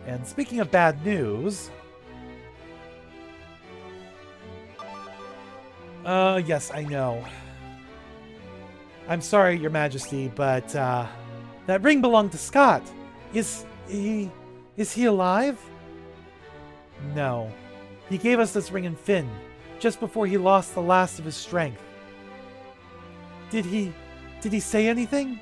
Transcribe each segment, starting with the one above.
And speaking of bad news... yes, I know. I'm sorry, Your Majesty, but, that ring belonged to Scott. Is he alive? No. He gave us this ring in Fynn, just before he lost the last of his strength. Did he say anything?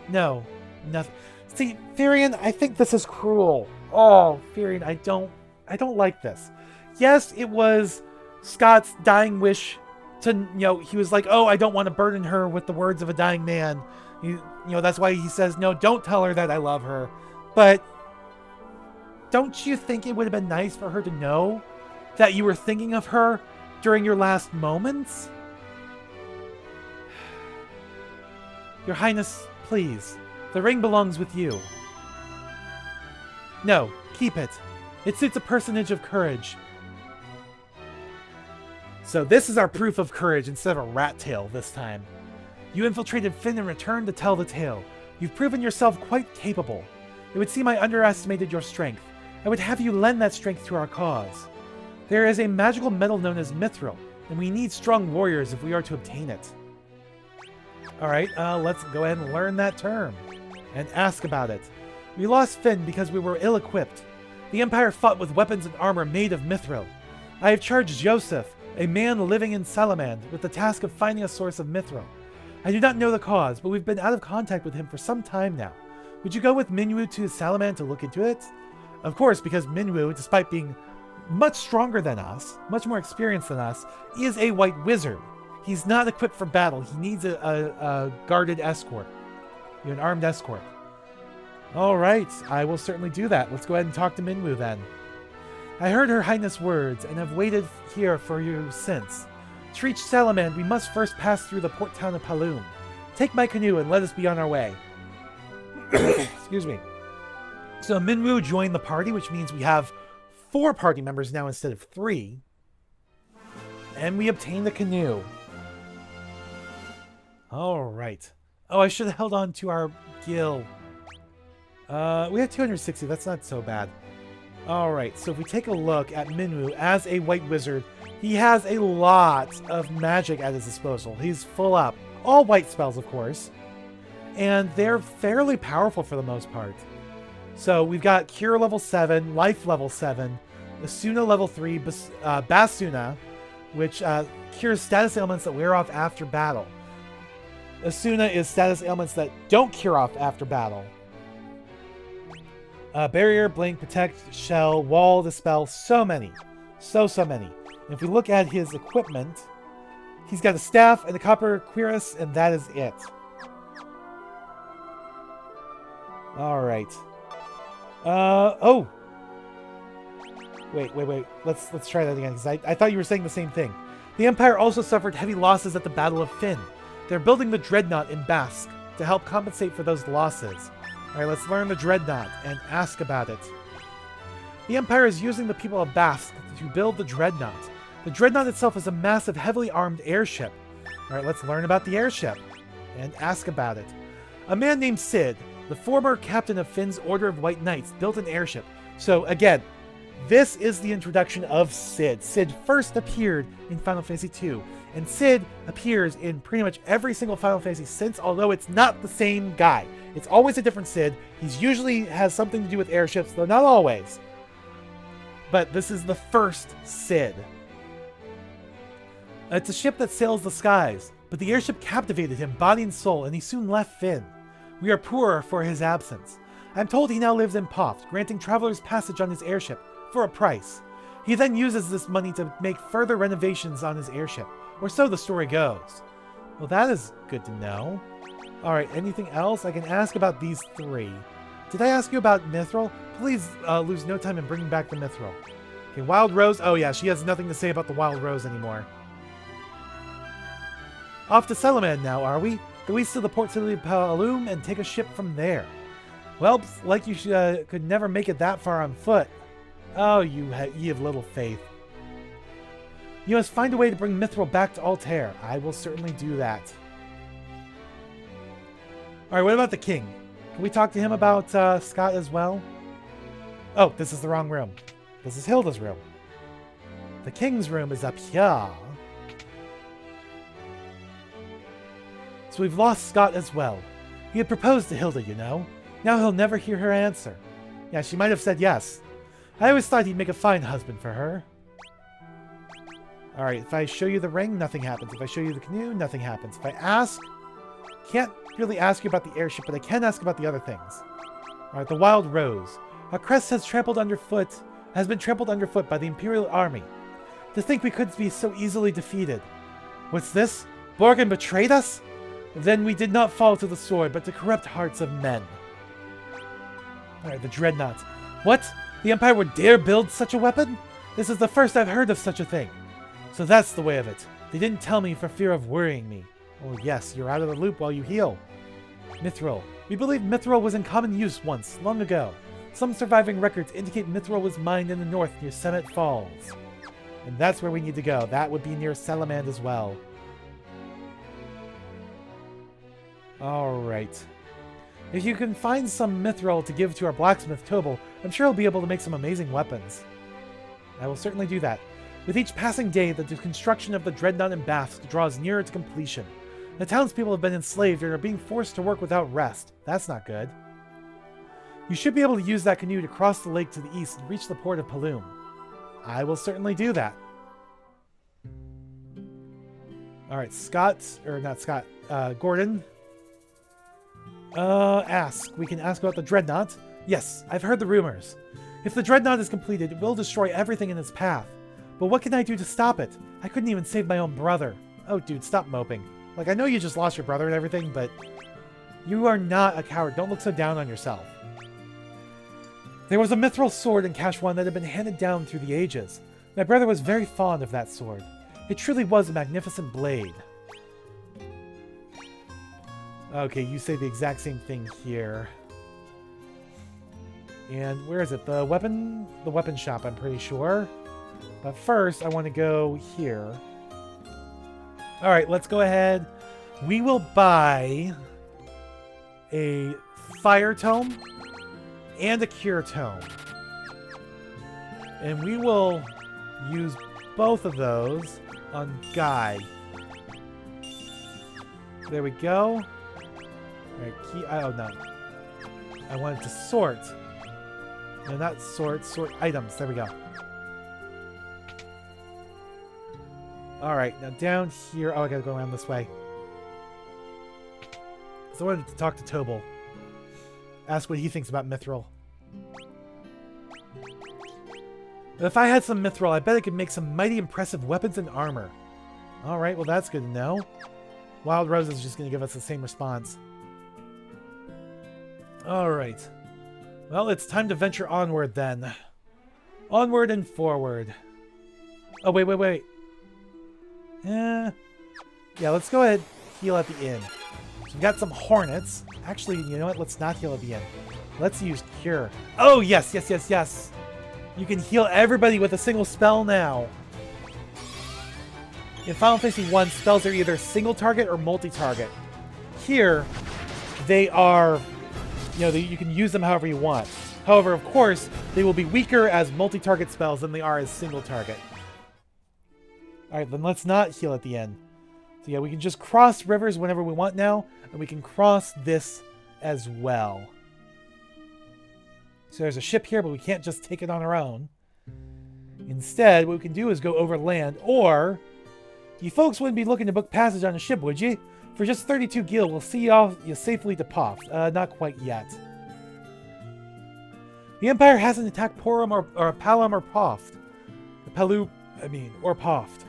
No, nothing. See, Firion, I think this is cruel. Oh, Firion, I don't like this. Yes, it was Scott's dying wish to, he was like, oh, I don't want to burden her with the words of a dying man. That's why he says, no, don't tell her that I love her. But don't you think it would have been nice for her to know that you were thinking of her during your last moments? Your Highness, please. The ring belongs with you. No, keep it. It suits a personage of courage. So this is our proof of courage instead of a rat tail this time. You infiltrated Fynn and returned to tell the tale. You've proven yourself quite capable. It would seem I underestimated your strength. I would have you lend that strength to our cause. There is a magical metal known as Mythril, and we need strong warriors if we are to obtain it. Alright, let's go ahead and learn that term, and ask about it. We lost Fynn because we were ill-equipped. The Empire fought with weapons and armor made of Mythril. I have charged Joseph, a man living in Salamand, with the task of finding a source of Mythril. I do not know the cause, but we've been out of contact with him for some time now. Would you go with Minwu to Salamand to look into it? Of course, because Minwu, despite being much stronger than us, much more experienced than us, is a white wizard. He's not equipped for battle. He needs a guarded escort. An armed escort. Alright, I will certainly do that. Let's go ahead and talk to Minwu then. I heard Her Highness' words, and have waited here for you since. To reach Salamand, we must first pass through the port town of Paloom. Take my canoe and let us be on our way. Excuse me. So Minwu joined the party, which means we have 4 party members now instead of 3. And we obtained the canoe. Alright. Oh, I should have held on to our gil. We have 260. That's not so bad. Alright, so if we take a look at Minwu as a white wizard, he has a lot of magic at his disposal. He's full up. All white spells, of course. And they're fairly powerful for the most part. So we've got Cure level 7, Life level 7, Asuna level 3, Basuna, which cures status ailments that wear off after battle. Asuna is status ailments that don't cure off after battle. Barrier, Blink, Protect, Shell, Wall, Dispel, so many. So many. And if we look at his equipment, he's got a staff and a copper cuirass, and that is it. Alright. Oh! Wait. Let's try that again, because I thought you were saying the same thing. The Empire also suffered heavy losses at the Battle of Fynn. They're building the Dreadnought in Basque to help compensate for those losses. Alright, let's learn the Dreadnought and ask about it. The Empire is using the people of Basque to build the Dreadnought. The Dreadnought itself is a massive, heavily armed airship. Alright, let's learn about the airship and ask about it. A man named Sid, the former captain of Finn's Order of White Knights, built an airship. So again, this is the introduction of Sid. Sid first appeared in Final Fantasy II, and Sid appears in pretty much every single Final Fantasy since, although it's not the same guy. It's always a different Sid. He's usually has something to do with airships, though not always. But this is the first Sid. It's a ship that sails the skies, but the airship captivated him body and soul, and he soon left Fynn. We are poorer for his absence. I'm told he now lives in Poft, granting travelers passage on his airship for a price. He then uses this money to make further renovations on his airship, or so the story goes. Well, that is good to know. Alright, anything else? I can ask about these 3. Did I ask you about Mythril? Please lose no time in bringing back the Mythril. Okay, Wild Rose. Oh yeah, she has nothing to say about the Wild Rose anymore. Off to Salamand now, are we? Go east to the port city of Paloom and take a ship from there. Well, like you could never make it that far on foot. Oh, you have little faith. You must find a way to bring Mythril back to Altair. I will certainly do that. Alright, what about the king? Can we talk to him about Scott as well? Oh, this is the wrong room. This is Hilda's room. The king's room is up here. So we've lost Scott as well. He had proposed to Hilda, you know. Now he'll never hear her answer. Yeah, she might have said yes. I always thought he'd make a fine husband for her. Alright, if I show you the ring, nothing happens. If I show you the canoe, nothing happens. If I ask... Can't really ask you about the airship, but I can ask about the other things. Alright, the Wild Rose. Our crest has been trampled underfoot by the Imperial Army. To think we could be so easily defeated. What's this? Borgen betrayed us? Then we did not fall to the sword, but to corrupt hearts of men. Alright, the Dreadnought. What? The Empire would dare build such a weapon? This is the first I've heard of such a thing. So that's the way of it. They didn't tell me for fear of worrying me. Oh yes, you're out of the loop while you heal. Mythril. We believe Mythril was in common use once, long ago. Some surviving records indicate Mythril was mined in the north near Semitt Falls. And that's where we need to go. That would be near Salamand as well. Alright. If you can find some Mythril to give to our blacksmith Tobal, I'm sure he'll be able to make some amazing weapons. I will certainly do that. With each passing day, the construction of the Dreadnought and Basque draws nearer to completion. The townspeople have been enslaved and are being forced to work without rest. That's not good. You should be able to use that canoe to cross the lake to the east and reach the port of Paloom. I will certainly do that. Alright, Gordon. Ask. We can ask about the Dreadnought. Yes, I've heard the rumors. If the Dreadnought is completed, it will destroy everything in its path. But what can I do to stop it? I couldn't even save my own brother. Oh, dude, stop moping. Like, I know you just lost your brother and everything, but you are not a coward. Don't look so down on yourself. There was a Mythril sword in Kashwan that had been handed down through the ages. My brother was very fond of that sword. It truly was a magnificent blade. Okay, you say the exact same thing here. And where is it? The weapon shop, I'm pretty sure. But first, I want to go here. Alright, let's go ahead. We will buy a Fire Tome and a Cure Tome. And we will use both of those on Guy. There we go. Alright, oh no. I wanted to sort. No, not sort items. There we go. Alright, now down here... Oh, I gotta go around this way. So I wanted to talk to Tobal. Ask what he thinks about Mythril. If I had some Mythril, I bet I could make some mighty impressive weapons and armor. Alright, well that's good to know. Wild Rose is just gonna give us the same response. Alright. Well, it's time to venture onward then. Onward and forward. Oh, wait. Yeah, let's go ahead and heal at the inn. So we've got some hornets. Actually, you know what? Let's not heal at the inn. Let's use Cure. Oh, yes. You can heal everybody with a single spell now. In Final Fantasy 1, spells are either single target or multi-target. Here, they are... you can use them however you want. However, of course, they will be weaker as multi-target spells than they are as single target. Alright, then let's not heal at the end. So yeah, we can just cross rivers whenever we want now, and we can cross this as well. So there's a ship here, but we can't just take it on our own. Instead, what we can do is go over land, or... You folks wouldn't be looking to book passage on a ship, would you? For just 32 gil, we'll see you safely to Poft. Not quite yet. The Empire hasn't attacked Paloom or Poft. Or Poft.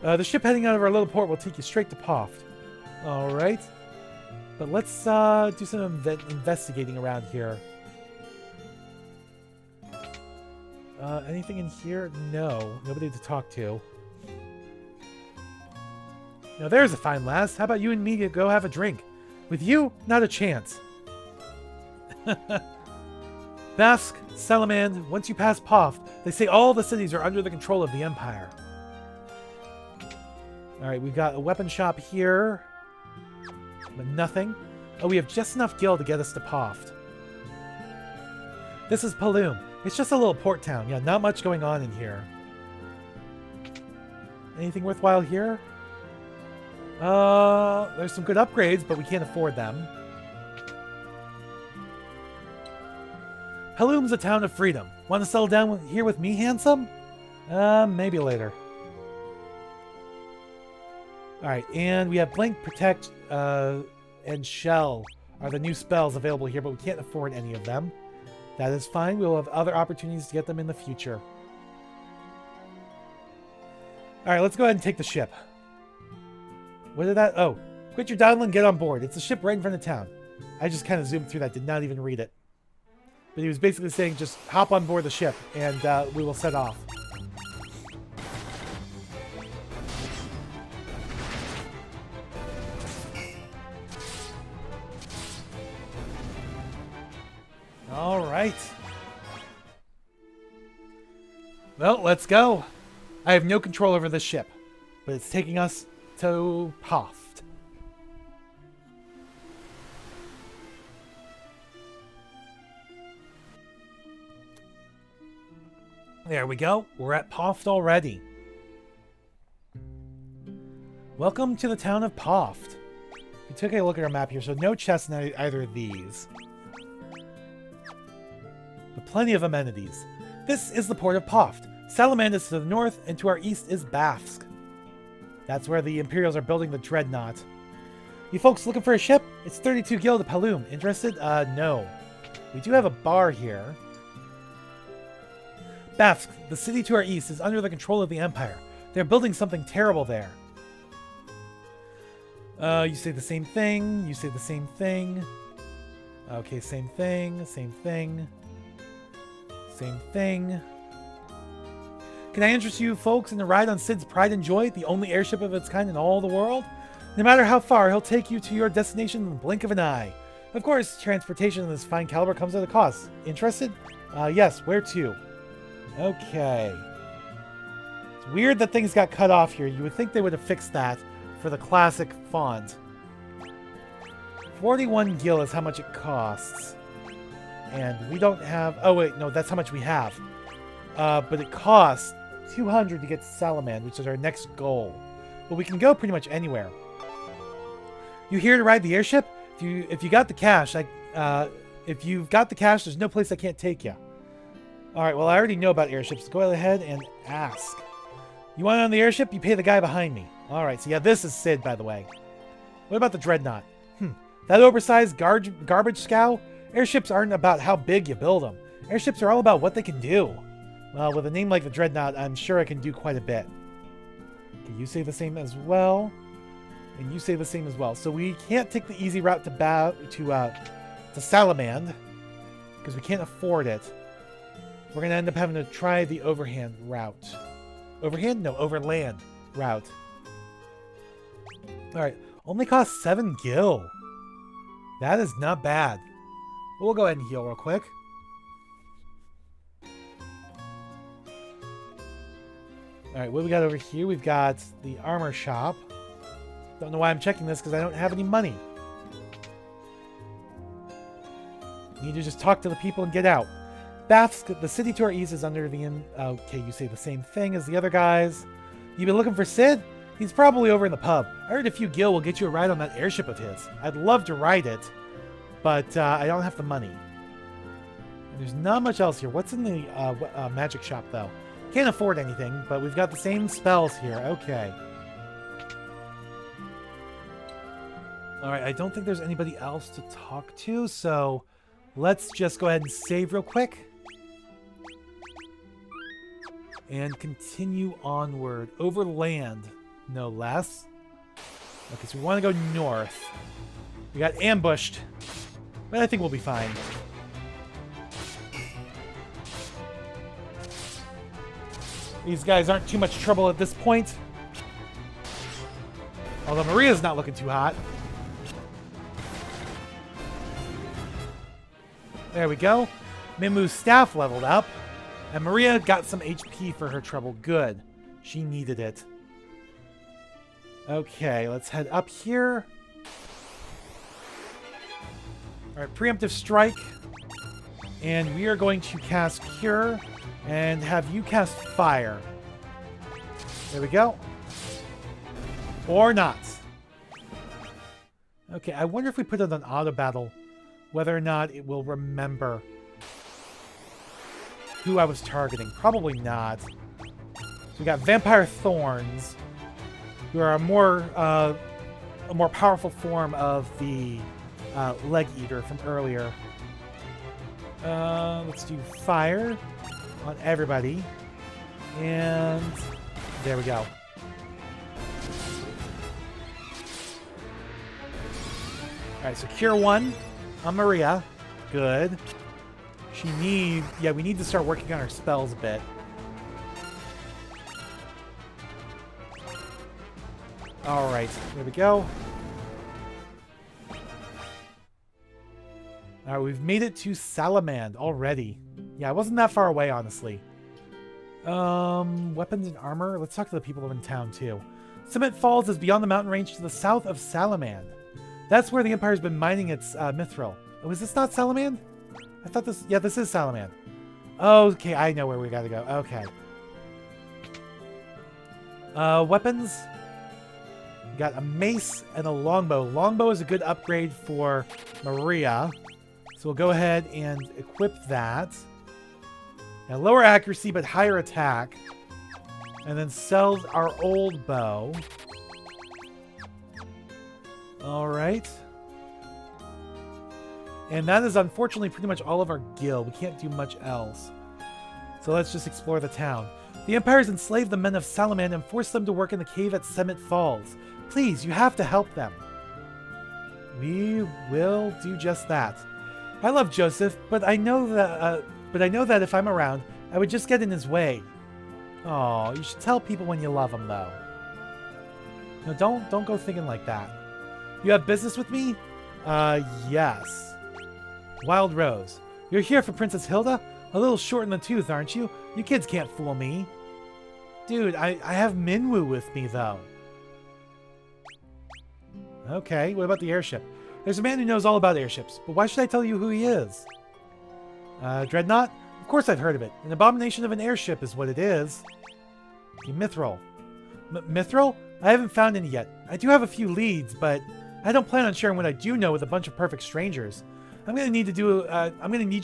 The ship heading out of our little port will take you straight to Poft. Alright. But let's do some investigating around here. Anything in here? No. Nobody to talk to. Now there's a fine lass. How about you and me go have a drink? With you, not a chance. Basque, Salamand, once you pass Poft, they say all the cities are under the control of the Empire. Alright, we've got a weapon shop here. But nothing. Oh, we have just enough gil to get us to Poft. This is Paloom. It's just a little port town. Yeah, not much going on in here. Anything worthwhile here? There's some good upgrades, but we can't afford them. Paloom's a town of freedom. Want to settle down here with me, handsome? Maybe later. Alright, and we have Blink, Protect, and Shell are the new spells available here, but we can't afford any of them. That is fine. We'll have other opportunities to get them in the future. Alright, let's go ahead and take the ship. What did that... Oh, quit your dawdling and get on board. It's a ship right in front of town. I just kind of zoomed through that, did not even read it. But he was basically saying just hop on board the ship and we will set off. Alright. Well, let's go. I have no control over this ship, but it's taking us to Poft. There we go. We're at Poft already. Welcome to the town of Poft. We took a look at our map here, so no chests in either of these. But plenty of amenities. This is the port of Poft. Salamand is to the north, and to our east is Bafsk. That's where the Imperials are building the Dreadnought. You folks looking for a ship? It's 32 gil to Paloom. Interested? No. We do have a bar here. Bafsk, the city to our east, is under the control of the Empire. They're building something terrible there. You say the same thing. You say the same thing. Okay, same thing. Same thing. Same thing. Can I interest you folks in a ride on Sid's Pride and Joy, the only airship of its kind in all the world? No matter how far, he'll take you to your destination in the blink of an eye. Of course, transportation of this fine caliber comes at a cost. Interested? Yes, where to? Okay. It's weird that things got cut off here. You would think they would have fixed that for the classic font. 41 gil is how much it costs. And we don't have... Oh, wait, no, that's how much we have. But it costs 200 to get to Salamand, which is our next goal. But we can go pretty much anywhere. You here to ride the airship? If you got the cash, if you've got the cash, there's no place I can't take you. Alright, well, I already know about airships. Go ahead and ask. You want on the airship? You pay the guy behind me. Alright, so yeah, this is Sid, by the way. What about the Dreadnought? That oversized garbage scow? Airships aren't about how big you build them. Airships are all about what they can do. Well, with a name like the Dreadnought, I'm sure I can do quite a bit. Okay, you say the same as well. And you say the same as well. So we can't take the easy route to Salamand, because we can't afford it. We're going to end up having to try the overhand route. Overhand? No, overland route. Alright, only costs 7 gil. That is not bad. We'll go ahead and heal real quick. Alright, what do we got over here? We've got the armor shop. Don't know why I'm checking this, because I don't have any money. Need to just talk to the people and get out. Bafsk, the city to our east is under the... Okay, you say the same thing as the other guys. You been looking for Sid? He's probably over in the pub. I heard a few gil will get you a ride on that airship of his. I'd love to ride it, but I don't have the money. And there's not much else here. What's in the magic shop, though? Can't afford anything, but we've got the same spells here. Okay. Alright, I don't think there's anybody else to talk to, so let's just go ahead and save real quick. And continue onward. Over land, no less. Okay, so we want to go north. We got ambushed, but I think we'll be fine. These guys aren't too much trouble at this point. Although Maria's not looking too hot. There we go. Mimu's staff leveled up. And Maria got some HP for her trouble. Good. She needed it. Okay, let's head up here. Alright, preemptive strike. And we are going to cast Cure and have you cast Fire. There we go. Or not. Okay, I wonder if we put it on auto battle, whether or not it will remember who I was targeting. Probably not. So we got Vampire Thorns, who are a more powerful form of the Leg Eater from earlier. Let's do Fire on everybody. And there we go. Alright, so Cure 1 on Maria. Good. Yeah, we need to start working on our spells a bit. Alright, there we go. Alright, we've made it to Salamand already. Yeah, it wasn't that far away, honestly. Weapons and armor? Let's talk to the people in town, too. Semitt Falls is beyond the mountain range to the south of Salamand. That's where the Empire's been mining its Mythril. Oh, is this not Salamand? I thought this... Yeah, this is Salamand. Okay, I know where we gotta go. Okay. Weapons. We got a mace and a longbow. Longbow is a good upgrade for Maria. So we'll go ahead and equip that. Now, lower accuracy, but higher attack. And then sell our old bow. Alright. And that is unfortunately pretty much all of our guild. We can't do much else. So let's just explore the town. The Empire has enslaved the men of Salamand and forced them to work in the cave at Semitt Falls. Please, you have to help them. We will do just that. I love Joseph, but I know that if I'm around, I would just get in his way. Oh, you should tell people when you love them, though. No, don't go thinking like that. You have business with me? Yes. Wild Rose. You're here for Princess Hilda? A little short in the tooth, aren't you? You kids can't fool me. Dude, I have Minwoo with me, though. Okay, what about the airship? There's a man who knows all about airships, but why should I tell you who he is? Dreadnought? Of course I've heard of it. An abomination of an airship is what it is. The Mythril. Mythril? I haven't found any yet. I do have a few leads, but I don't plan on sharing what I do know with a bunch of perfect strangers. I'm gonna need you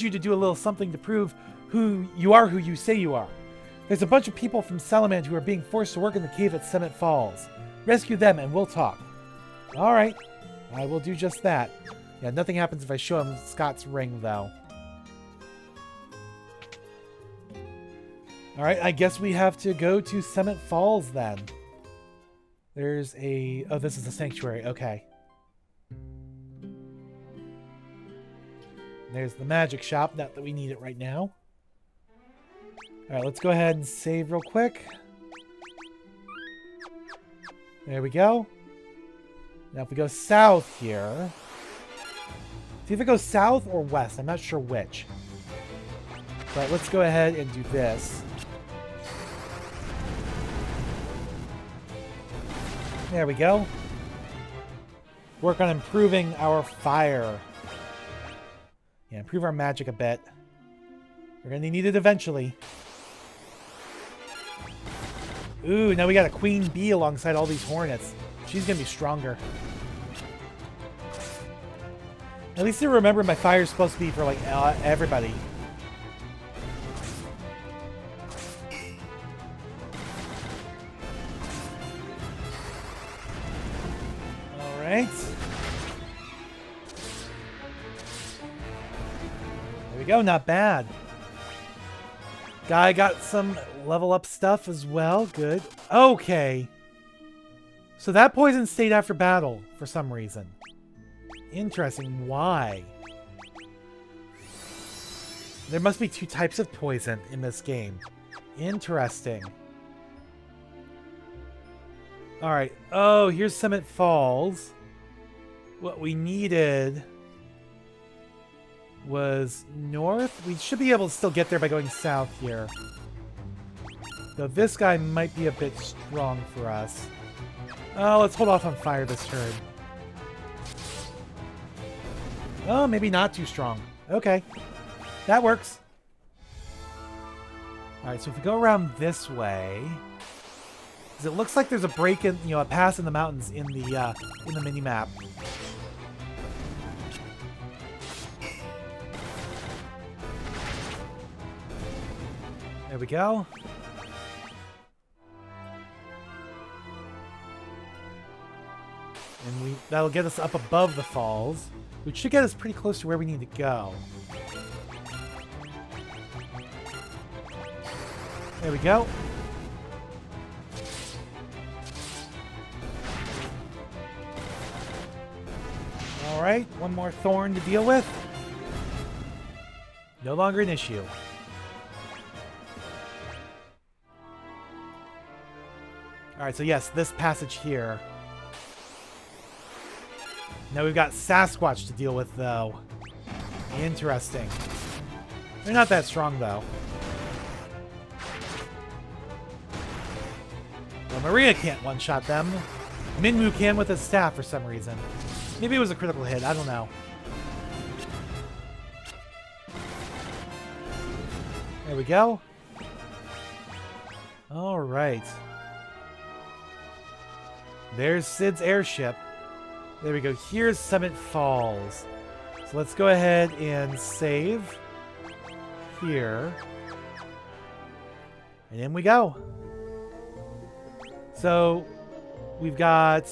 to do a little something to prove who you say you are. There's a bunch of people from Salamand who are being forced to work in the cave at Semitt Falls. Rescue them and we'll talk. Alright. I will do just that. Yeah, nothing happens if I show him Scott's ring, though. Alright, I guess we have to go to Semitt Falls, then. There's a... Oh, this is a sanctuary. Okay. There's the magic shop. Not that we need it right now. Alright, let's go ahead and save real quick. There we go. Now if we go south here... See if it goes south or west. I'm not sure which. But let's go ahead and do this. There we go. Work on improving our fire. Yeah, improve our magic a bit. We're going to need it eventually. Ooh, now we got a queen bee alongside all these hornets. She's going to be stronger. At least I remember my fire is supposed to be for, like, everybody. Alright. There we go, not bad. Guy got some level up stuff as well. Good. Okay. So that poison stayed after battle for some reason. Interesting. Why? There must be two types of poison in this game. Interesting. Alright. Oh, here's Semitt Falls. What we needed was north. We should be able to still get there by going south here. Though this guy might be a bit strong for us. Oh, let's hold off on fire this turn. Oh, maybe not too strong. Okay. That works. Alright, so if we go around this way... Because it looks like there's a break in, a pass in the mountains in the mini-map. There we go. And that'll get us up above the falls, which should get us pretty close to where we need to go. There we go. Alright, one more thorn to deal with. No longer an issue. Alright, so yes, this passage here. Now we've got Sasquatch to deal with, though. Interesting. They're not that strong, though. Well, Maria can't one-shot them. Minwu can with his staff for some reason. Maybe it was a critical hit, I don't know. There we go. Alright. There's Sid's airship. There we go. Here's Semitt Falls. So let's go ahead and save here. And in we go. So we've got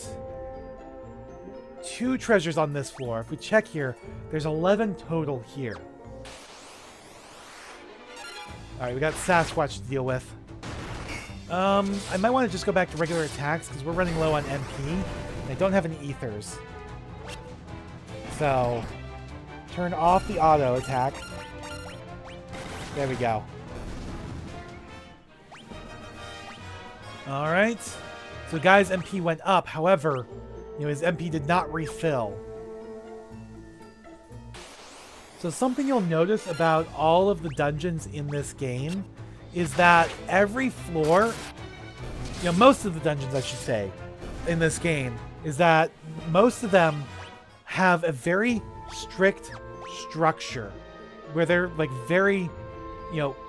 2 treasures on this floor. If we check here, there's 11 total here. Alright, we got Sasquatch to deal with. I might want to just go back to regular attacks because we're running low on MP. And I don't have any ethers. So, turn off the auto attack. There we go. Alright. So guy's MP went up. However, his MP did not refill. So something you'll notice about all of the dungeons in this game is that every floor, most of the dungeons, I should say, in this game, is that most of them have a very strict structure where they're like very,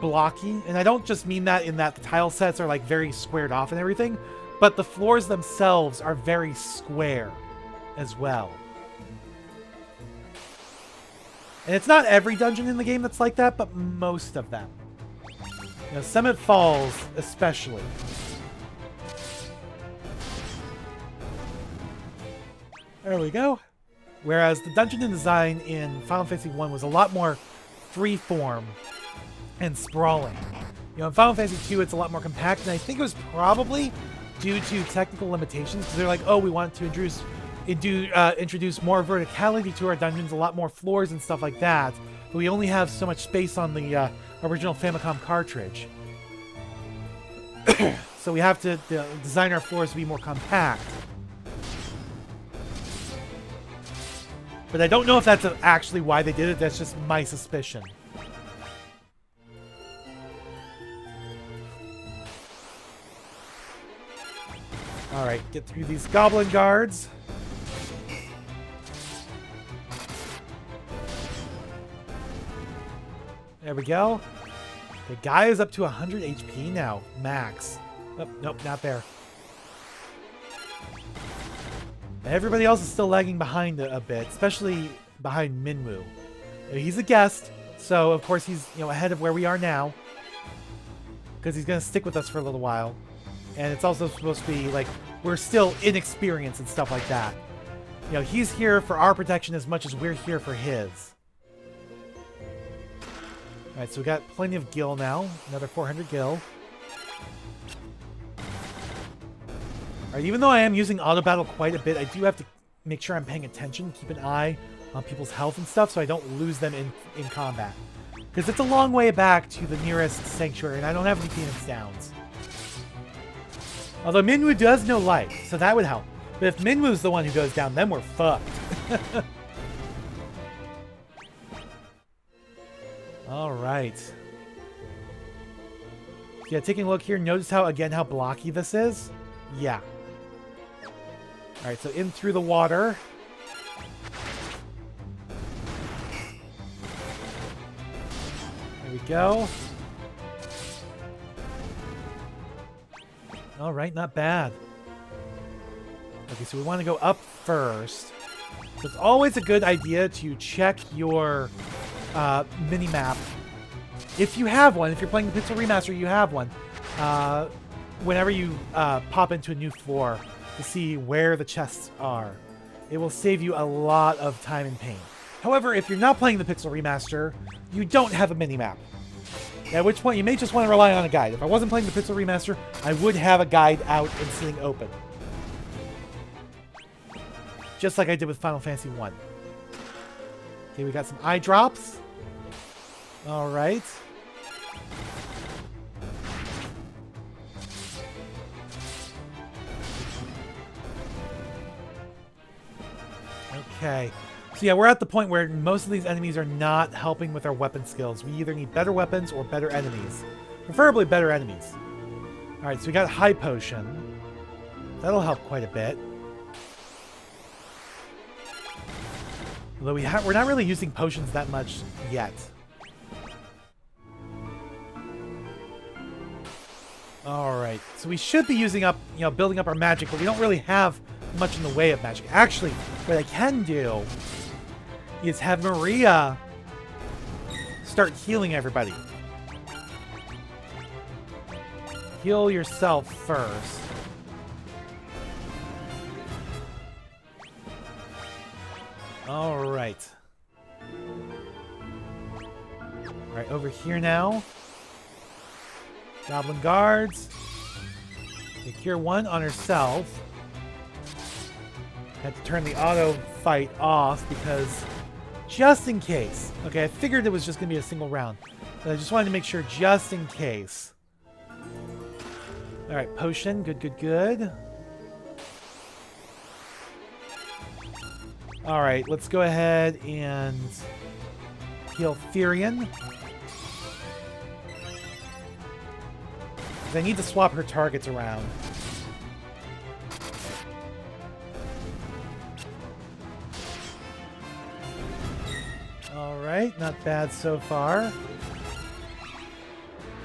blocky. And I don't just mean that in that the tile sets are like very squared off and everything, but the floors themselves are very square as well. And it's not every dungeon in the game that's like that, but most of them. Semitt Falls, especially. There we go. Whereas the dungeon design in Final Fantasy 1 was a lot more freeform and sprawling. In Final Fantasy 2, it's a lot more compact, and I think it was probably due to technical limitations, because they're like, oh, we want to introduce more verticality to our dungeons, a lot more floors and stuff like that, but we only have so much space on the original Famicom cartridge. So we have to design our floors to be more compact. But I don't know if that's actually why they did it. That's just my suspicion. Alright, get through these goblin guards. There we go. The guy is up to 100 HP now, max. Oh, nope, not there. Everybody else is still lagging behind a bit, especially behind Minwu. He's a guest, so of course he's ahead of where we are now, because he's going to stick with us for a little while. And it's also supposed to be like we're still inexperienced and stuff like that. He's here for our protection as much as we're here for his. Alright, so we got plenty of gil now. Another 400 gil. Alright, even though I am using auto battle quite a bit, I do have to make sure I'm paying attention, keep an eye on people's health and stuff so I don't lose them in combat. Because it's a long way back to the nearest sanctuary, and I don't have any Phoenix Downs. Although Minwu does know light, so that would help. But if Minwu's the one who goes down, then we're fucked. Alright. Yeah, taking a look here, notice how blocky this is? Yeah. Alright, so in through the water. There we go. All right, not bad. Okay, so we want to go up first. So it's always a good idea to check your mini-map. If you have one, if you're playing the Pixel Remaster, you have one. Whenever you pop into a new floor to see where the chests are. It will save you a lot of time and pain. However, if you're not playing the Pixel Remaster, you don't have a mini-map. At which point, you may just want to rely on a guide. If I wasn't playing the Pixel Remaster, I would have a guide out and sitting open. Just like I did with Final Fantasy 1. Okay, we got some eye drops. Alright. Okay. So yeah, we're at the point where most of these enemies are not helping with our weapon skills. We either need better weapons or better enemies. Preferably better enemies. Alright, so we got High Potion. That'll help quite a bit. Although we're not really using potions that much yet. Alright, so we should be using up, building up our magic, but we don't really have much in the way of magic. Actually, what I can do is have Maria start healing everybody. Heal yourself first. Alright. Alright, over here now. Goblin guards. Okay, cure 1 on herself. Had to turn the auto fight off because just in case. Okay, I figured it was just going to be a single round. But I just wanted to make sure just in case. Alright, potion. Good, good, good. Alright, let's go ahead and heal Therian. I need to swap her targets around. Alright, not bad so far.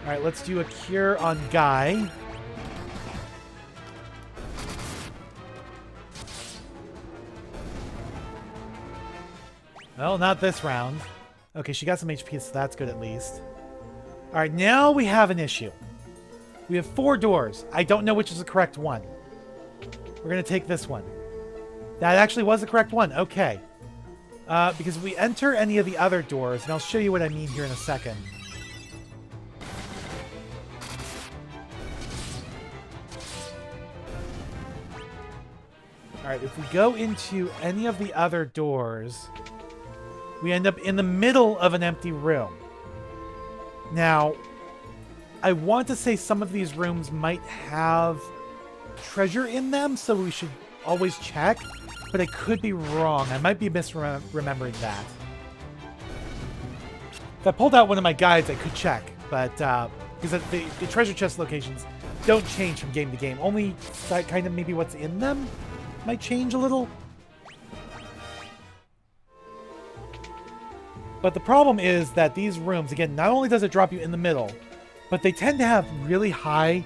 Alright, let's do a cure on Guy. Well, not this round. Okay, she got some HP, so that's good at least. Alright, now we have an issue. We have 4 doors. I don't know which is the correct one. We're going to take this one. That actually was the correct one. Okay. Because if we enter any of the other doors, and I'll show you what I mean here in a second. Alright, if we go into any of the other doors, we end up in the middle of an empty room. Now, I want to say some of these rooms might have treasure in them, so we should always check, but I could be wrong. I might be misremembering that. If I pulled out one of my guides, I could check, but because the treasure chest locations don't change from game to game. Only kind of maybe what's in them might change a little. But the problem is that these rooms, again, not only does it drop you in the middle, but they tend to have really high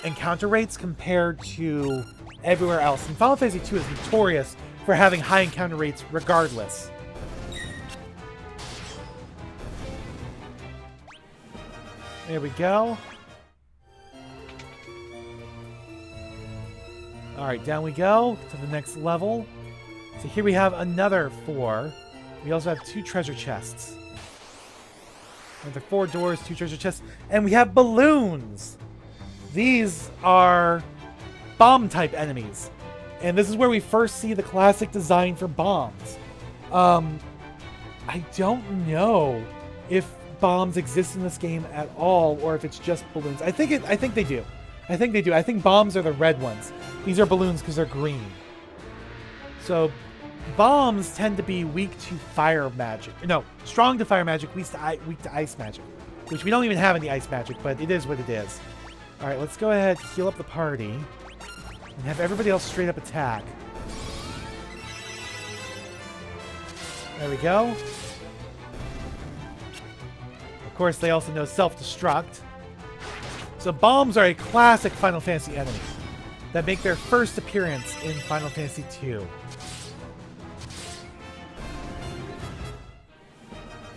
encounter rates compared to everywhere else. And Final Fantasy 2 is notorious for having high encounter rates regardless. There we go. Alright, down we go to the next level. So here we have another 4. We also have 2 treasure chests. Another 4 doors, 2 treasure chests. And we have balloons! These are bomb-type enemies. And this is where we first see the classic design for bombs. I don't know if bombs exist in this game at all, or if it's just balloons. I think they do. I think they do. I think bombs are the red ones. These are balloons because they're green. So bombs tend to be weak to fire magic. No, strong to fire magic, weak to ice magic. Which we don't even have any ice magic, but it is what it is. Alright, let's go ahead, heal up the party. And have everybody else straight up attack. There we go. Of course, they also know self-destruct. So bombs are a classic Final Fantasy enemy that make their first appearance in Final Fantasy II.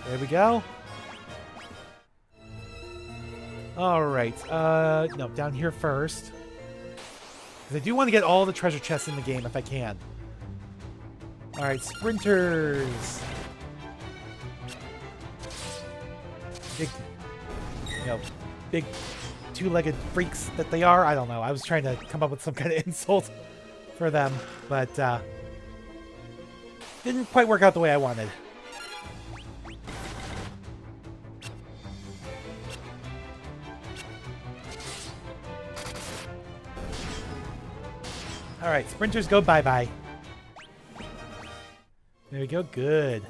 There we go. Alright, no, down here first. Because I do want to get all the treasure chests in the game if I can. Alright, sprinters. Big, big two-legged freaks that they are. I don't know. I was trying to come up with some kind of insult for them, but didn't quite work out the way I wanted. Alright, sprinters go bye-bye. There we go, good.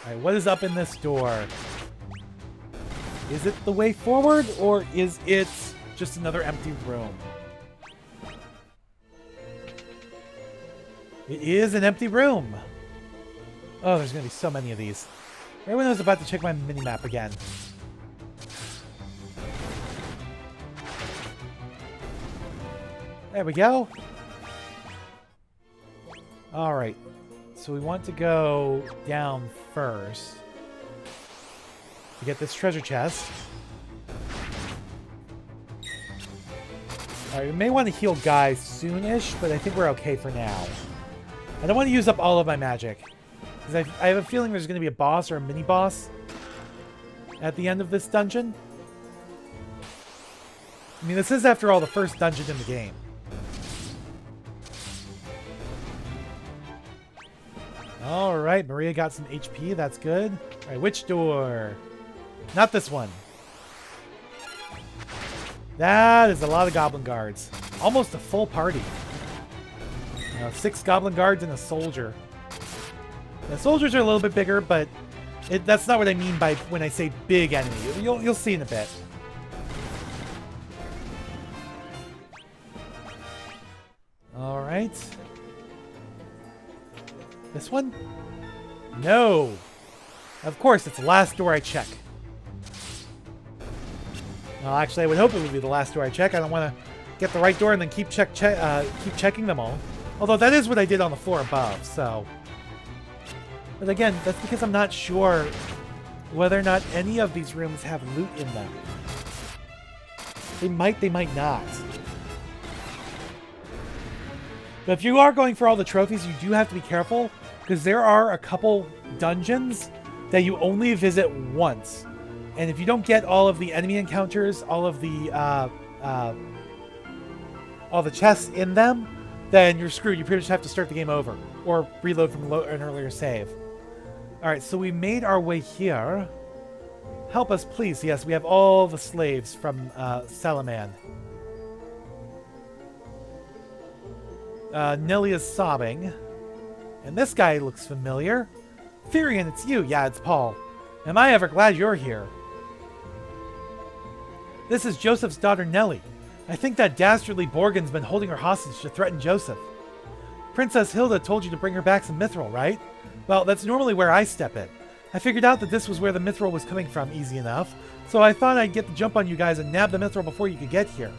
Alright, what is up in this door? Is it the way forward, or is it just another empty room? It is an empty room! Oh, there's gonna be so many of these. Right when I was about to check my minimap again. There we go. Alright. So we want to go down first to get this treasure chest. Alright, we may want to heal Guy soonish, but I think we're okay for now. I don't want to use up all of my magic, because I have a feeling there's going to be a boss or a mini-boss at the end of this dungeon. I mean, this is, after all, the first dungeon in the game. Alright, Maria got some HP. That's good. Alright, which door? Not this one. That is a lot of goblin guards. Almost a full party. 6 goblin guards and a soldier. The soldiers are a little bit bigger, but that's not what I mean by when I say big enemy. You'll see in a bit. Alright. This one? No! Of course, it's the last door I check. Well, actually, I would hope it would be the last door I check. I don't want to get the right door and then keep checking them all. Although that is what I did on the floor above, so... But again, that's because I'm not sure whether or not any of these rooms have loot in them. They might not. But if you are going for all the trophies, you do have to be careful, because there are a couple dungeons that you only visit once. And if you don't get all of the enemy encounters, all the chests in them, then you're screwed. You pretty much have to start the game over, or reload from an earlier save. Alright, so we made our way here. Help us, please. Yes, we have all the slaves from Salamand. Nelly is sobbing. And this guy looks familiar. Firion, it's you. Yeah, it's Paul. Am I ever glad you're here. This is Joseph's daughter, Nelly. I think that dastardly Borgen's been holding her hostage to threaten Joseph. Princess Hilda told you to bring her back some Mythril, right? Well, that's normally where I step in. I figured out that this was where the Mythril was coming from easy enough, so I thought I'd get the jump on you guys and nab the Mythril before you could get here.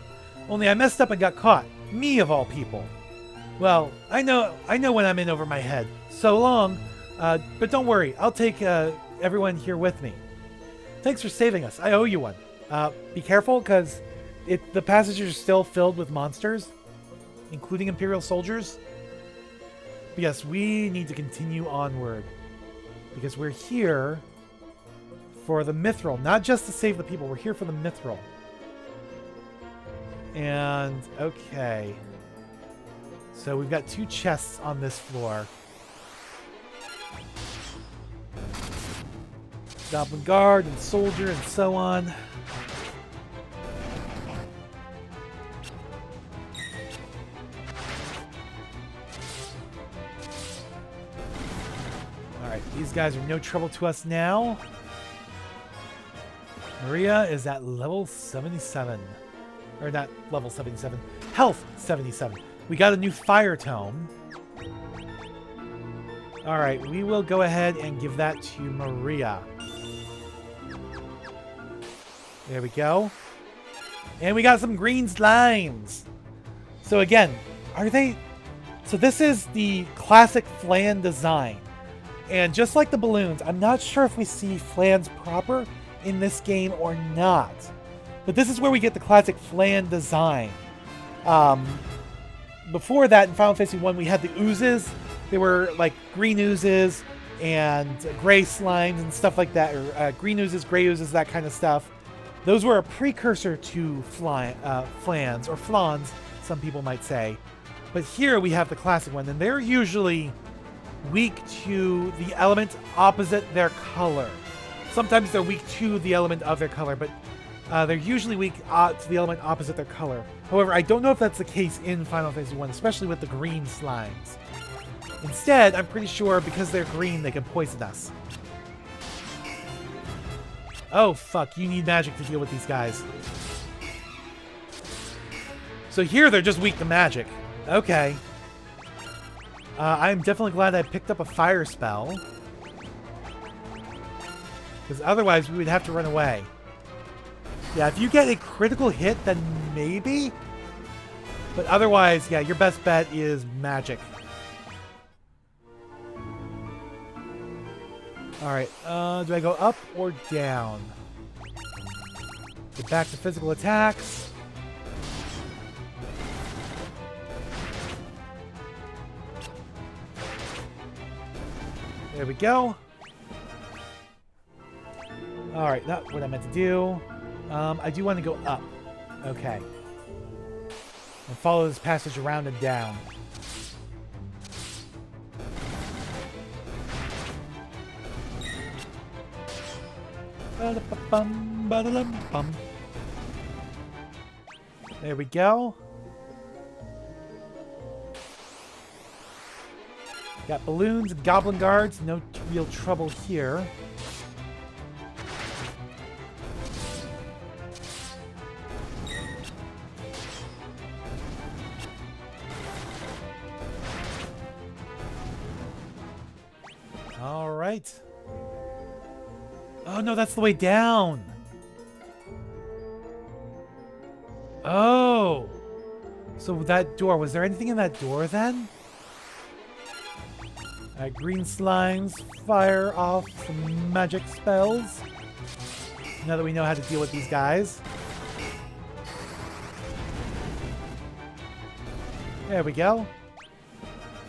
Only I messed up and got caught. Me, of all people. Well, I know when I'm in over my head. So long. But don't worry, I'll take everyone here with me. Thanks for saving us. I owe you one. Be careful, because the passages are still filled with monsters, including Imperial soldiers. But yes, we need to continue onward, because we're here for the Mythril, not just to save the people. We're here for the Mythril. And, okay. So we've got 2 chests on this floor. Goblin Guard and Soldier and so on. Alright, these guys are no trouble to us now. Maria is at level 77. Or not level 77. Health 77. We got a new fire tome. Alright, we will go ahead and give that to Maria. There we go. And we got some green slimes. So again, are they... So this is the classic flan design. And just like the balloons, I'm not sure if we see flans proper in this game or not. But this is where we get the classic flan design. Before that, in Final Fantasy 1, we had the oozes. They were like green oozes and gray slimes and stuff like that. Or green oozes, gray oozes, that kind of stuff. Those were a precursor to flans, or flans, some people might say. But here we have the classic one, and they're usually weak to the element opposite their color. Sometimes they're weak to the element of their color, but they're usually weak to the element opposite their color. However, I don't know if that's the case in Final Fantasy 1, especially with the green slimes. Instead, I'm pretty sure because they're green, they can poison us. Oh, fuck. You need magic to deal with these guys. So here, they're just weak to magic. Okay. I'm definitely glad I picked up a fire spell. Because otherwise, we would have to run away. Yeah, if you get a critical hit, then maybe. But otherwise, yeah, your best bet is magic. Alright, do I go up or down? Get back to physical attacks. There we go. Alright, not what I meant to do. I do want to go up. Okay. And follow this passage around and down. There we go. Got balloons and goblin guards. No real trouble here. All right. Oh, no, that's the way down. Oh. So that door, was there anything in that door then? Green slimes, fire off some magic spells. Now that we know how to deal with these guys. There we go.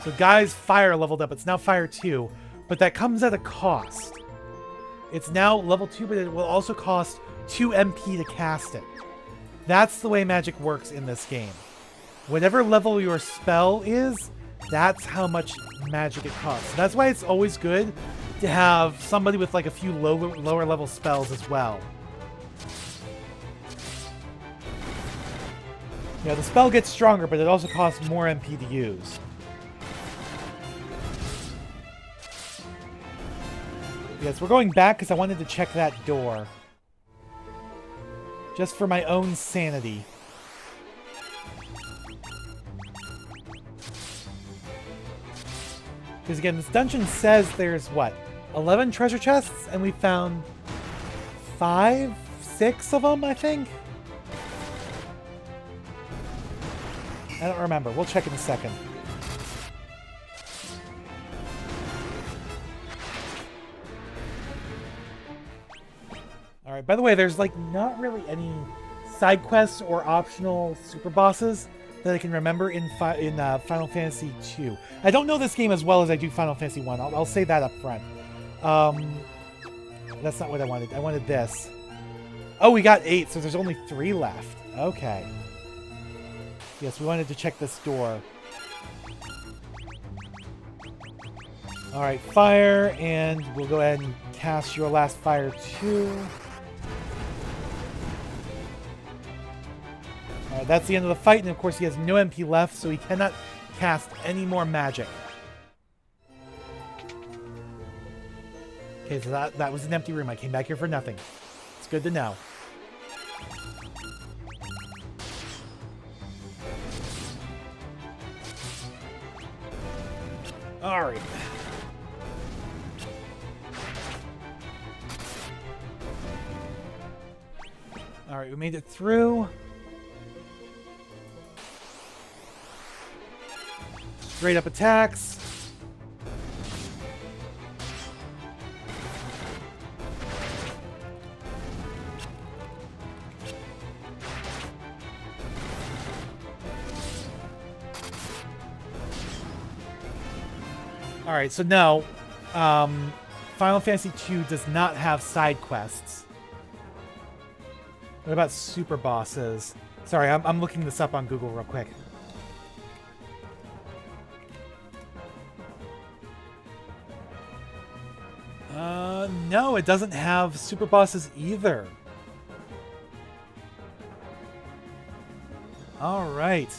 So guys, fire leveled up. It's now fire 2. But that comes at a cost. It's now level 2, but it will also cost 2 MP to cast it. That's the way magic works in this game. Whatever level your spell is, that's how much magic it costs. That's why it's always good to have somebody with like a few lower level spells as well. Yeah, the spell gets stronger, but it also costs more MP to use. Yes, we're going back because I wanted to check that door. Just for my own sanity. Because again, this dungeon says there's, what, 11 treasure chests? And we found 5, 6 of them, I think? I don't remember. We'll check in a second. Alright, by the way, there's like not really any side quests or optional super bosses that I can remember in Final Fantasy 2. I don't know this game as well as I do Final Fantasy 1. I'll say that up front. That's not what I wanted. I wanted this. Oh, we got 8, so there's only 3 left. Okay. Yes, we wanted to check this door. Alright, fire, and we'll go ahead and cast your last fire too. Alright, that's the end of the fight, and of course he has no MP left, so he cannot cast any more magic. Okay, so that was an empty room. I came back here for nothing. It's good to know. Alright. Alright, we made it through. Straight up attacks. Alright, so no. Final Fantasy II does not have side quests. What about super bosses? Sorry, I'm looking this up on Google real quick. No, it doesn't have super bosses either. Alright.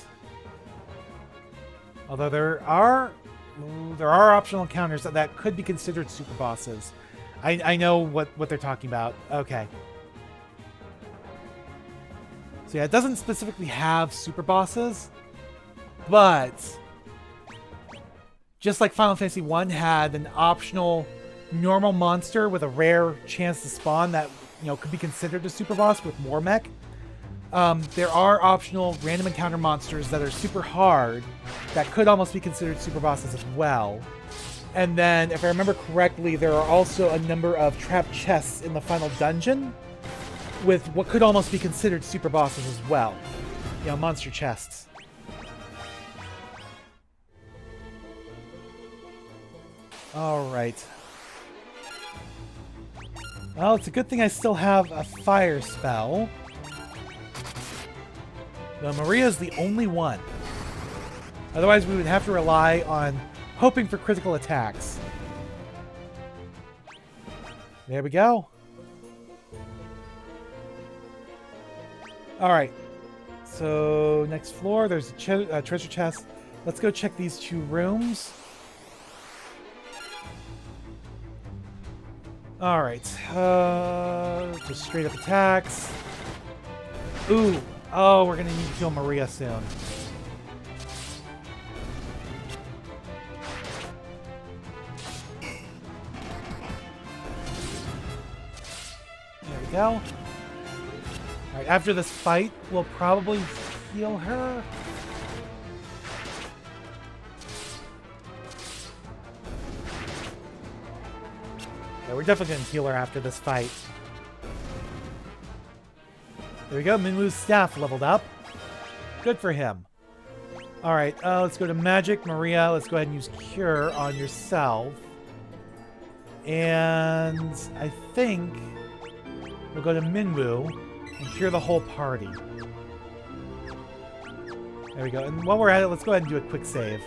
Although there are optional encounters that could be considered super bosses. I know what they're talking about. Okay. So yeah, it doesn't specifically have super bosses, but just like Final Fantasy 1 had an optional normal monster with a rare chance to spawn that, you know, could be considered a super boss with more mech. There are optional random encounter monsters that are super hard that could almost be considered super bosses as well. And then, if I remember correctly, there are also a number of trapped chests in the final dungeon with what could almost be considered super bosses as well. You know, monster chests. Alright. Well, it's a good thing I still have a fire spell. Though Maria's the only one. Otherwise, we would have to rely on hoping for critical attacks. There we go. Alright. So, next floor, there's a treasure chest. Let's go check these two rooms. Alright. Just straight up attacks. Ooh. Oh, we're gonna need to kill Maria soon. There we go. Alright, after this fight, we'll probably heal her. Yeah, we're definitely gonna heal her after this fight. There we go, Minwu's staff leveled up. Good for him. Alright, let's go to Magic. Maria, let's go ahead and use Cure on yourself. And I think we'll go to Minwu and cure the whole party. There we go. And while we're at it, let's go ahead and do a quick save.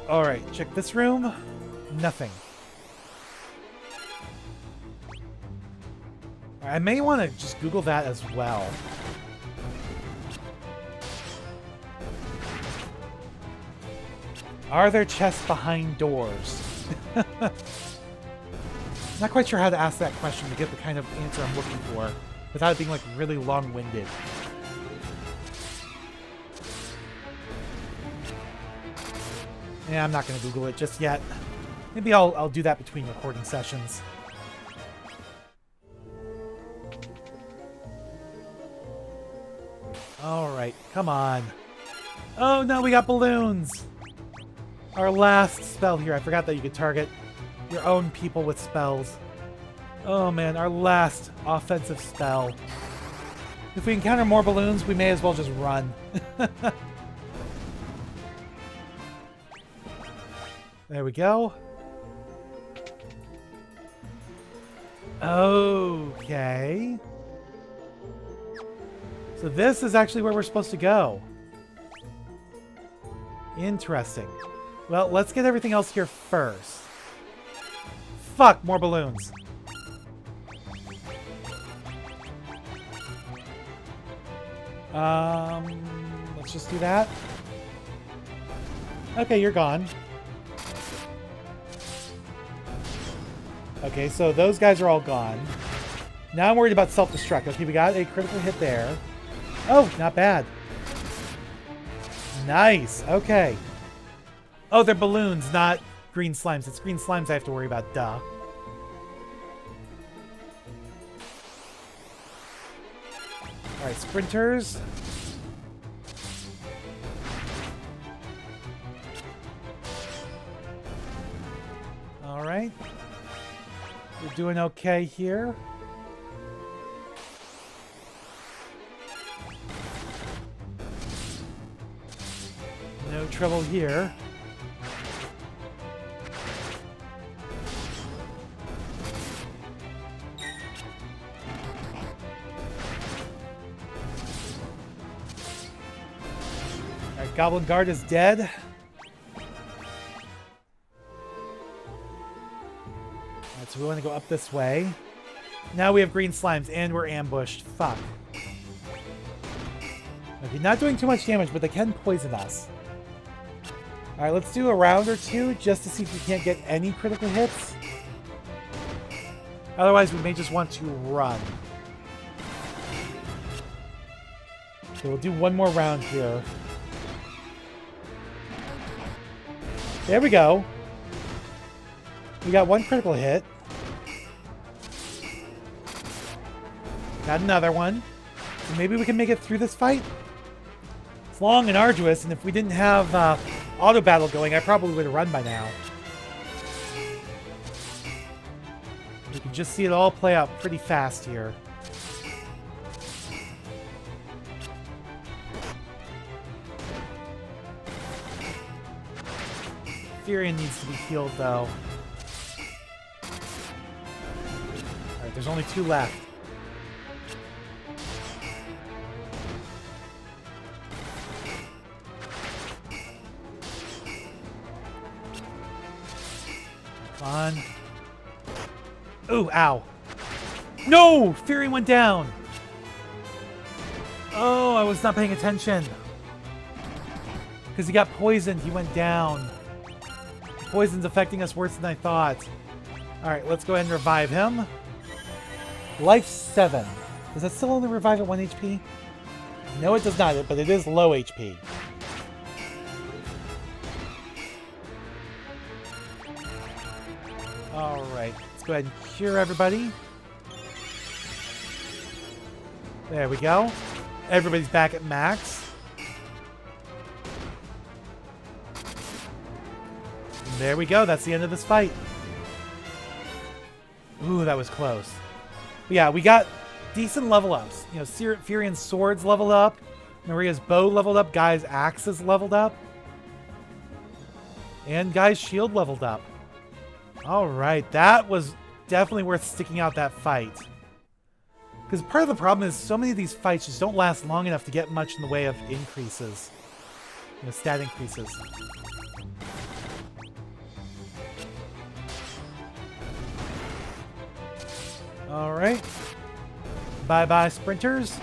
Alright, check this room. Nothing. I may want to just Google that as well. Are there chests behind doors? Not quite sure how to ask that question to get the kind of answer I'm looking for without it being like really long-winded. Yeah, I'm not going to Google it just yet. Maybe I'll do that between recording sessions. Alright, come on. Oh no, we got balloons! Our last spell here. I forgot that you could target your own people with spells. Oh man, our last offensive spell. If we encounter more balloons, we may as well just run. There we go. Okay. So this is actually where we're supposed to go. Interesting. Well, let's get everything else here first. Fuck, more balloons. Let's just do that. Okay, you're gone. Okay, so those guys are all gone. Now I'm worried about self-destruct. Okay, we got a critical hit there. Oh, not bad. Nice. Okay. Oh, they're balloons, not green slimes. It's green slimes I have to worry about. Duh. Alright, sprinters. Alright. We're doing okay here. No trouble here. Alright, Goblin Guard is dead. Alright, so we want to go up this way. Now we have green slimes and we're ambushed. Fuck. Okay, not doing too much damage, but they can poison us. Alright, let's do a round or two just to see if we can't get any critical hits. Otherwise, we may just want to run. So we'll do one more round here. There we go. We got one critical hit. Got another one. So maybe we can make it through this fight. It's long and arduous, and if we didn't have auto battle going, I probably would have run by now. You can just see it all play out pretty fast here. Furion needs to be healed, though. Alright, there's only 2 left. Come on. Ooh, ow. No! Furion went down! Oh, I was not paying attention. Because he got poisoned, he went down. Poison's affecting us worse than I thought. Alright, let's go ahead and revive him. Life 7. Does that still only revive at 1 HP? No, it does not, but it is low HP. Alright, let's go ahead and cure everybody. There we go. Everybody's back at max. And there we go, that's the end of this fight. Ooh, that was close. But yeah, we got decent level ups. You know, Furion's swords leveled up. Maria's bow leveled up. Guy's axes leveled up. And Guy's shield leveled up. Alright, that was definitely worth sticking out that fight. Because part of the problem is so many of these fights just don't last long enough to get much in the way of increases. You know, stat increases. Alright. Bye-bye, sprinters.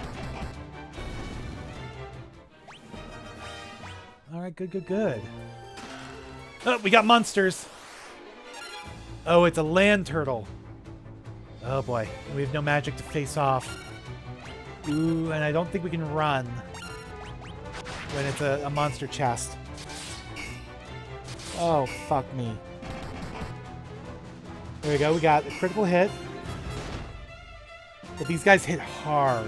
Alright, good, good, good. Oh, we got monsters. Oh, it's a land turtle. Oh boy, we have no magic to face off. Ooh, and I don't think we can run when it's a monster chest. Oh, fuck me. There we go, we got a critical hit. But these guys hit hard.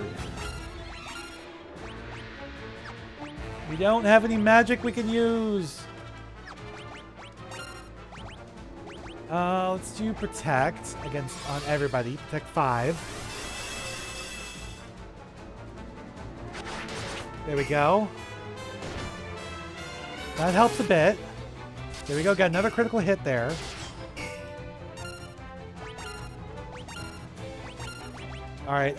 We don't have any magic we can use. Let's do protect on everybody. Protect 5. There we go. That helps a bit. There we go. Got another critical hit there. All right.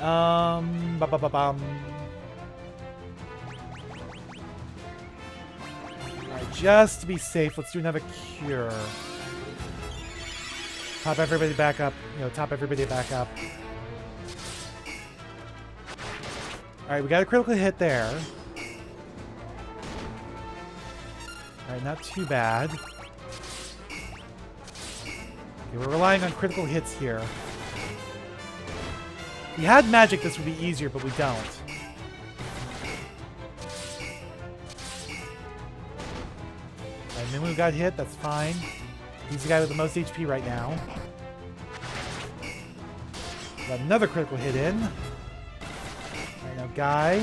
Alright, just to be safe, let's do another cure. Top everybody back up. You know, top everybody back up. Alright, we got a critical hit there. Alright, not too bad. Okay, we're relying on critical hits here. If we had magic, this would be easier, but we don't. Alright, Mimu got hit, that's fine. He's the guy with the most HP right now. Got another critical hit in. Alright, now Now, guy.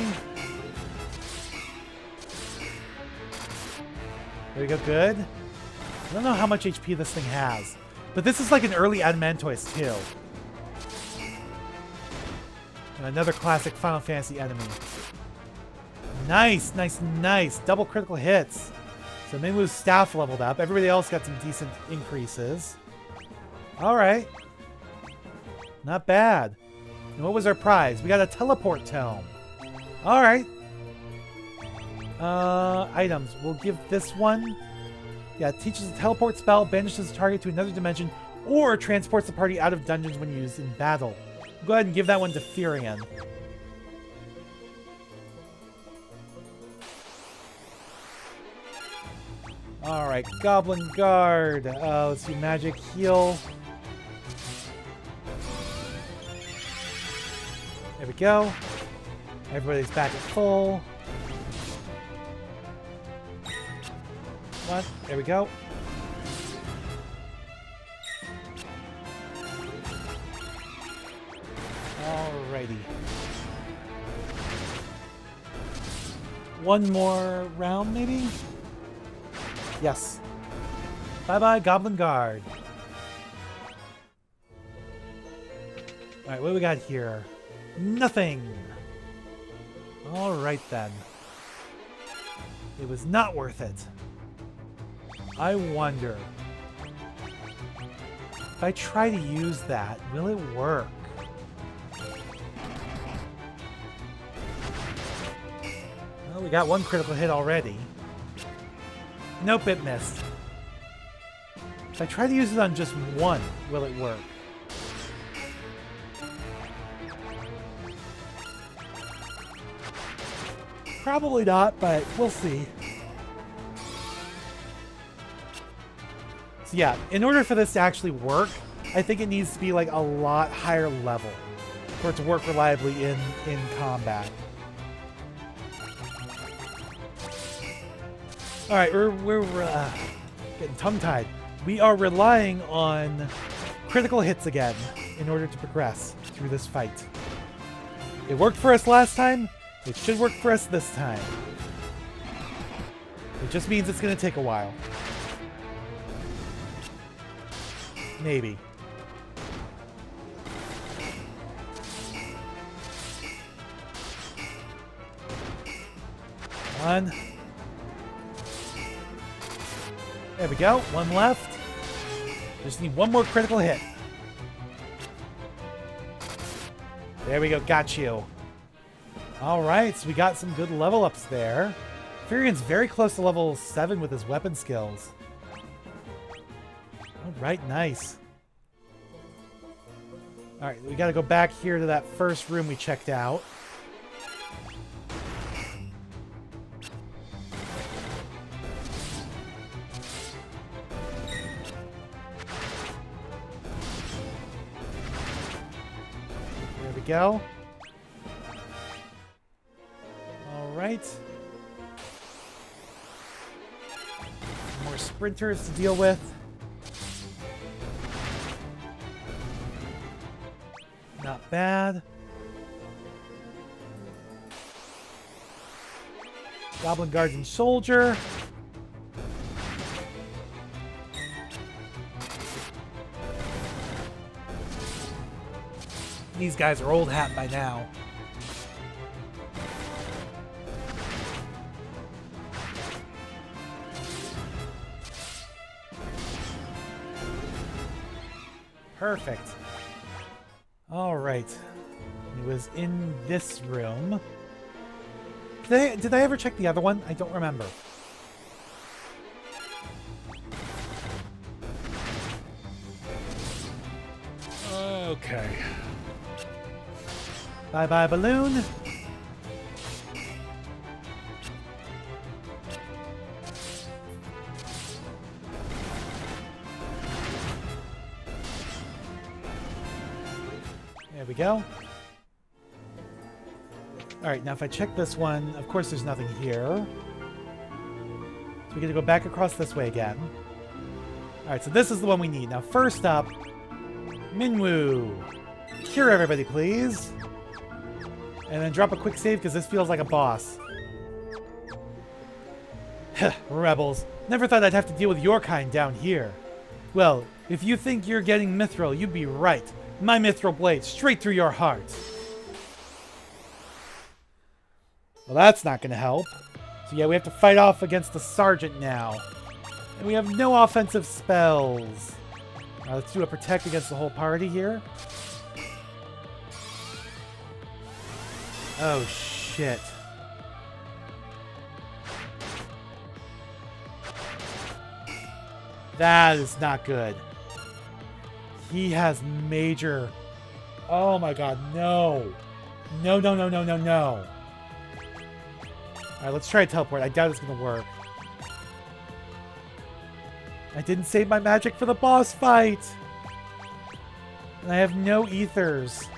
There we go, good. I don't know how much HP this thing has, but this is like an early Adamantoise too. And another classic Final Fantasy enemy. Nice, nice, nice. Double critical hits. So Minwu's staff leveled up. Everybody else got some decent increases. Alright. Not bad. And what was our prize? We got a teleport tome. Alright. Items. We'll give this one. Yeah, it teaches a teleport spell, banishes the target to another dimension, or transports the party out of dungeons when used in battle. We'll go ahead and give that one to Furion. Alright, Goblin Guard. Let's do magic heal. There we go. Everybody's back at full. What? There we go. Alrighty. One more round, maybe? Yes. Bye-bye, Goblin Guard. Alright, what do we got here? Nothing! Alright then. It was not worth it. I wonder. If I try to use that, will it work? Well, we got one critical hit already. Nope, it missed. If I try to use it on just one, will it work? Probably not, but we'll see. So yeah, in order for this to actually work, I think it needs to be like a lot higher level for it to work reliably in combat. Alright, we're getting tongue-tied. We are relying on critical hits again in order to progress through this fight. It worked for us last time. It should work for us this time. It just means it's going to take a while. Maybe. One. There we go. One left. Just need one more critical hit. There we go. Got you. Alright, so we got some good level ups there. Furion's very close to level 7 with his weapon skills. Alright, nice. Alright, we gotta go back here to that first room we checked out. There we go. Alright. More sprinters to deal with. Not bad. Goblin Guards and Soldier. These guys are old hat by now. Perfect. All right. It was in this room. Did I ever check the other one? I don't remember. Okay. Bye-bye, balloon. There we go. Alright, now if I check this one, of course there's nothing here. So we get to go back across this way again. Alright, so this is the one we need. Now first up, Minwu. Cure everybody, please. And then drop a quick save because this feels like a boss. Rebels. Never thought I'd have to deal with your kind down here. Well, if you think you're getting Mythril, you'd be right. My Mythril blade, straight through your heart. Well, that's not going to help. So yeah, we have to fight off against the Sergeant now. And we have no offensive spells. Let's do a protect against the whole party here. Oh, shit. That is not good. He has major... Oh my god, no. No, no, no, no, no, no. Alright, let's try a teleport. I doubt it's going to work. I didn't save my magic for the boss fight. And I have no ethers.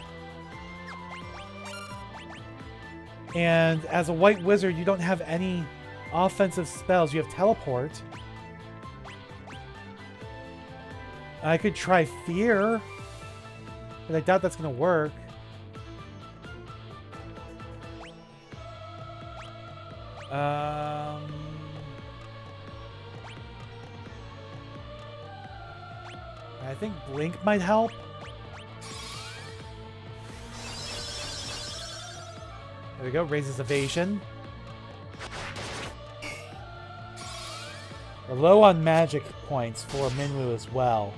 And as a white wizard, you don't have any offensive spells. You have teleport. I could try fear, but I doubt that's going to work. I think Blink might help. There we go, raises evasion. We're low on magic points for Minwoo as well,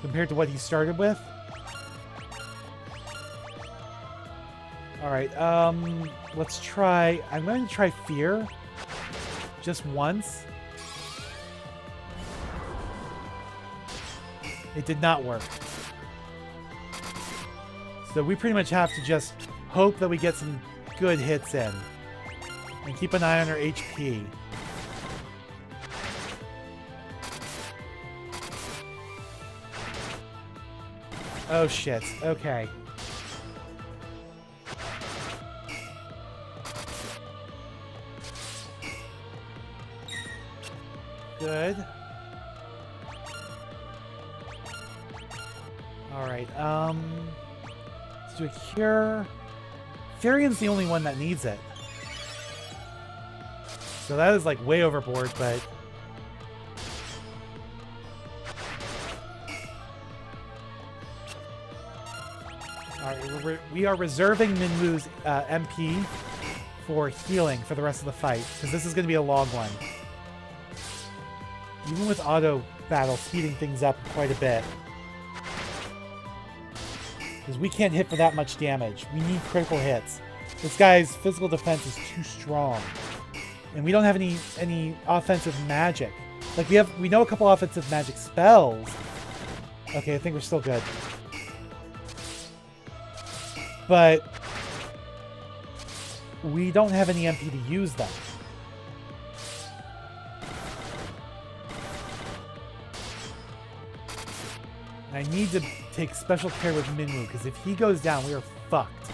compared to what he started with. Alright, let's try... I'm going to try Fear. Just once. It did not work. So we pretty much have to just hope that we get some good hits in. And keep an eye on our HP. Oh shit, okay. Good. Alright, let's do a cure. Furian's the only one that needs it. So that is like way overboard, but... Alright, we are reserving Minwoo's MP for healing for the rest of the fight, because this is going to be a long one. Even with auto battle speeding things up quite a bit. Because we can't hit for that much damage. We need critical hits. This guy's physical defense is too strong. And we don't have any offensive magic. Like we know a couple offensive magic spells. Okay, I think we're still good. But we don't have any MP to use them. I need to take special care with Minwoo, because if he goes down, we are fucked.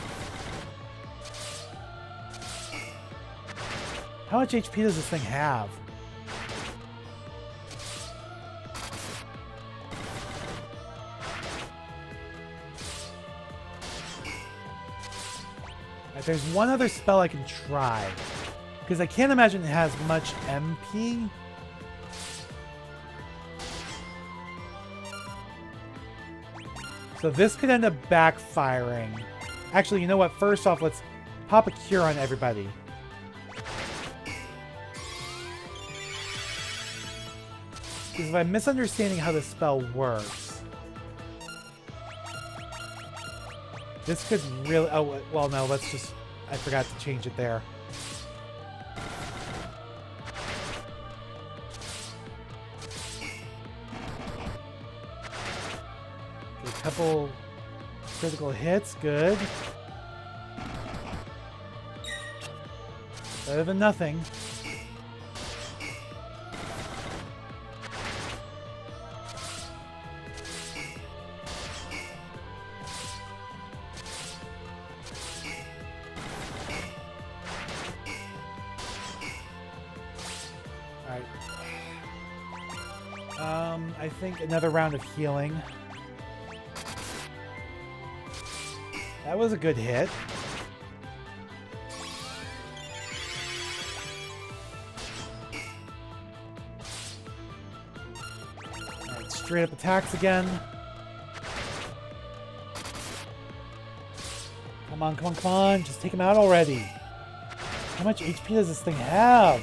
How much HP does this thing have? There's one other spell I can try, because I can't imagine it has much MP. So this could end up backfiring. Actually, you know what? First off, let's pop a cure on everybody. Because if I'm misunderstanding how this spell works, this could really... Oh, well, no, let's just... I forgot to change it there. Couple critical hits, good. Better than nothing. Alright. I think another round of healing. That was a good hit. straight up attacks again. Come on, come on, come on. Just take him out already. How much HP does this thing have?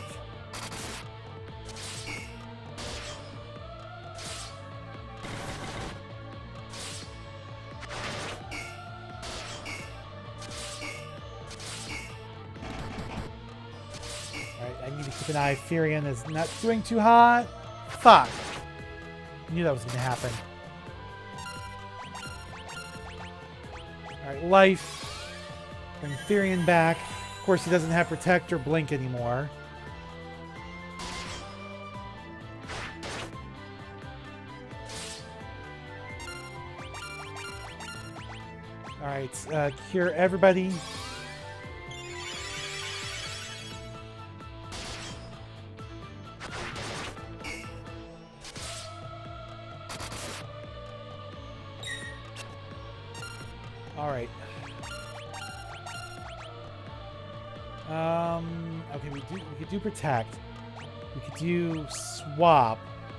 Alright, I need to keep an eye. Furion is not doing too hot. Fuck. I knew that was going to happen. Alright, life. Bring Furion back. Of course, he doesn't have Protect or Blink anymore. Alright, cure everybody. Alright. Okay, we could do Protect. We could do Swap,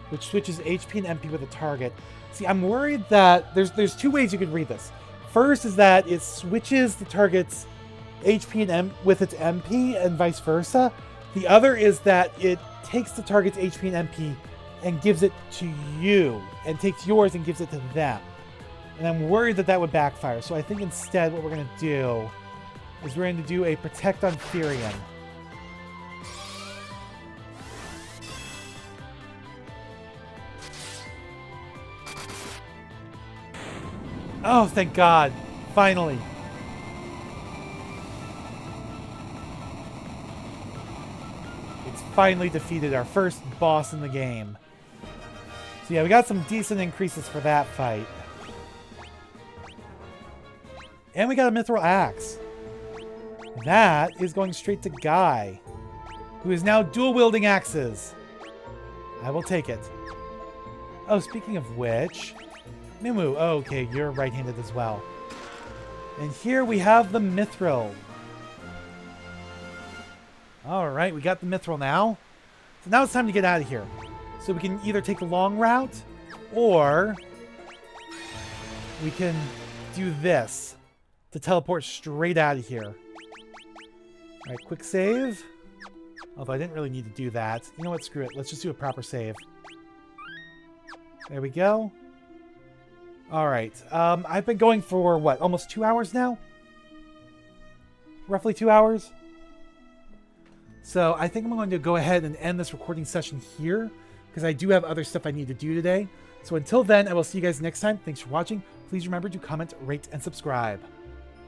which switches HP and MP with a target. See, I'm worried that there's two ways you could read this. First is that it switches the target's HP and with its MP and vice versa. The other is that it takes the target's HP and MP and gives it to you, and takes yours and gives it to them. And I'm worried that that would backfire. So I think instead what we're going to do is we're going to do a Protect on Furion. Oh, thank God. Finally. It's finally defeated our first boss in the game. So yeah, we got some decent increases for that fight. And we got a Mythril Axe. That is going straight to Guy, who is now dual-wielding axes. I will take it. Oh, speaking of which... Mimu, oh, okay, you're right-handed as well. And here we have the Mythril. Alright, we got the Mythril now. So now it's time to get out of here. So we can either take the long route, or we can do this to teleport straight out of here. Alright, quick save. Although I didn't really need to do that. You know what, screw it. Let's just do a proper save. There we go. Alright, I've been going for, what, almost 2 hours now? Roughly 2 hours? So I think I'm going to go ahead and end this recording session here, because I do have other stuff I need to do today. So until then, I will see you guys next time. Thanks for watching. Please remember to comment, rate, and subscribe.